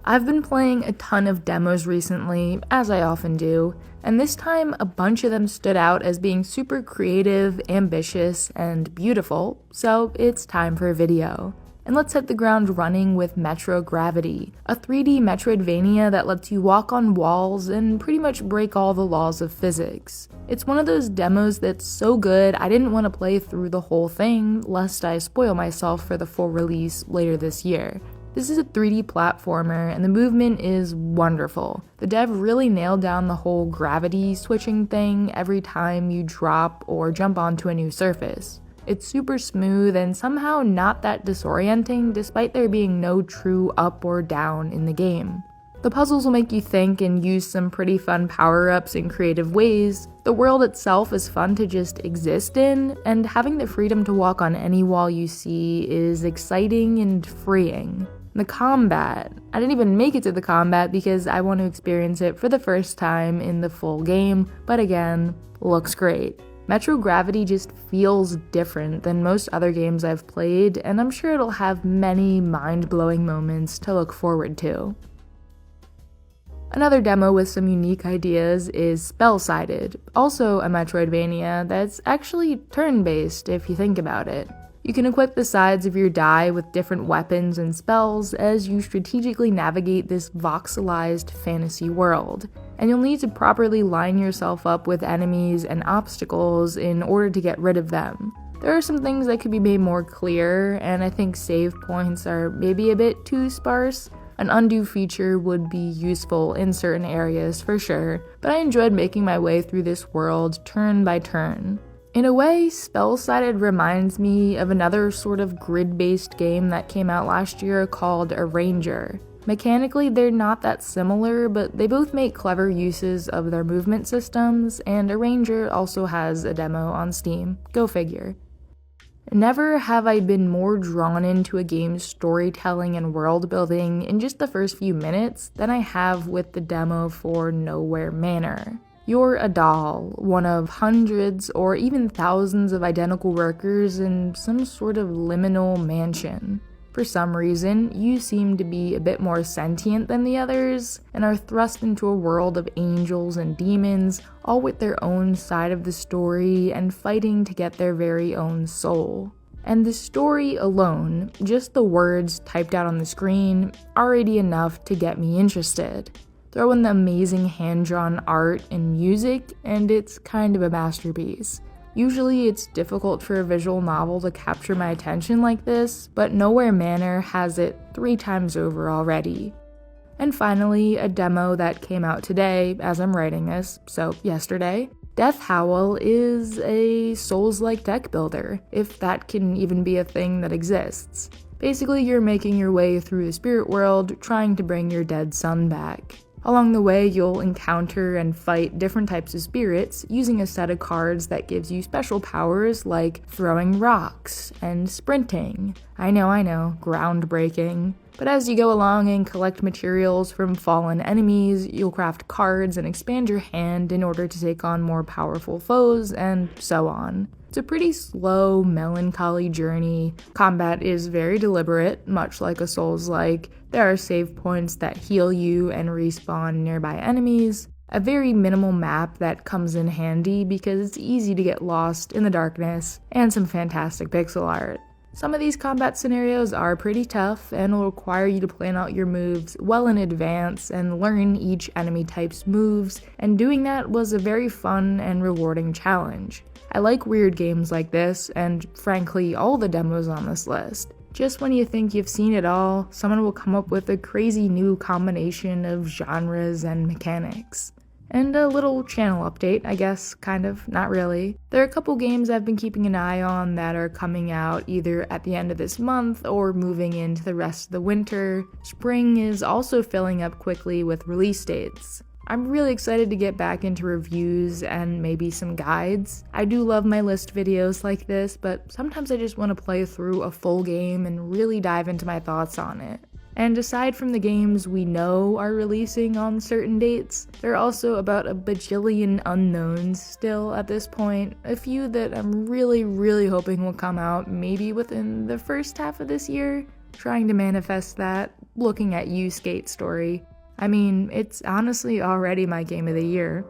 I've been playing a ton of demos recently, as I often do, and this time a bunch of them stood out as being super creative, ambitious, and beautiful, so it's time for a video. And let's hit the ground running with Metro Gravity, a 3D Metroidvania that lets you walk on walls and pretty much break all the laws of physics. It's one of those demos that's so good I didn't want to play through the whole thing, lest I spoil myself for the full release later this year. This is a 3D platformer, and the movement is wonderful. The dev really nailed down the whole gravity switching thing every time you drop or jump onto a new surface. It's super smooth and somehow not that disorienting, despite there being no true up or down in the game. The puzzles will make you think and use some pretty fun power-ups in creative ways. The world itself is fun to just exist in, and having the freedom to walk on any wall you see is exciting and freeing. The combat. I didn't even make it to the combat because I want to experience it for the first time in the full game, but again, looks great. Metro Gravity just feels different than most other games I've played, and I'm sure it'll have many mind-blowing moments to look forward to. Another demo with some unique ideas is Spellsided, also a Metroidvania that's actually turn-based if you think about it. You can equip the sides of your die with different weapons and spells as you strategically navigate this voxelized fantasy world, and you'll need to properly line yourself up with enemies and obstacles in order to get rid of them. There are some things that could be made more clear, and I think save points are maybe a bit too sparse. An undo feature would be useful in certain areas for sure, but I enjoyed making my way through this world turn by turn. In a way, Spellsided reminds me of another sort of grid-based game that came out last year called Arranger. Mechanically, they're not that similar, but they both make clever uses of their movement systems, and Arranger also has a demo on Steam. Go figure. Never have I been more drawn into a game's storytelling and world building in just the first few minutes than I have with the demo for Nowhere Manor. You're a doll, one of hundreds or even thousands of identical workers in some sort of liminal mansion. For some reason, you seem to be a bit more sentient than the others, and are thrust into a world of angels and demons, all with their own side of the story and fighting to get their very own soul. And the story alone, just the words typed out on the screen, already enough to get me interested. Throw in the amazing hand-drawn art and music, and it's kind of a masterpiece. Usually it's difficult for a visual novel to capture my attention like this, but Nowhere Manor has it 3 times over already. And finally, a demo that came out today as I'm writing this, so yesterday. Howl is a Souls-like deck builder, if that can even be a thing that exists. Basically, you're making your way through the spirit world, trying to bring your dead son back. Along the way, you'll encounter and fight different types of spirits using a set of cards that gives you special powers like throwing rocks and sprinting. I know, groundbreaking. But as you go along and collect materials from fallen enemies, you'll craft cards and expand your hand in order to take on more powerful foes, and so on. It's a pretty slow, melancholy journey. Combat is very deliberate, much like a Souls-like. There are save points that heal you and respawn nearby enemies. A very minimal map that comes in handy because it's easy to get lost in the darkness, and some fantastic pixel art. Some of these combat scenarios are pretty tough and will require you to plan out your moves well in advance and learn each enemy type's moves, and doing that was a very fun and rewarding challenge. I like weird games like this, and frankly, all the demos on this list. Just when you think you've seen it all, someone will come up with a crazy new combination of genres and mechanics. And a little channel update, I guess, kind of, not really. There are a couple games I've been keeping an eye on that are coming out either at the end of this month or moving into the rest of the winter. Spring is also filling up quickly with release dates. I'm really excited to get back into reviews and maybe some guides. I do love my list videos like this, but sometimes I just want to play through a full game and really dive into my thoughts on it. And aside from the games we know are releasing on certain dates, there are also about a bajillion unknowns still at this point, a few that I'm really hoping will come out maybe within the first half of this year. Trying to manifest that, looking at you, Skate Story. I mean, it's honestly already my game of the year.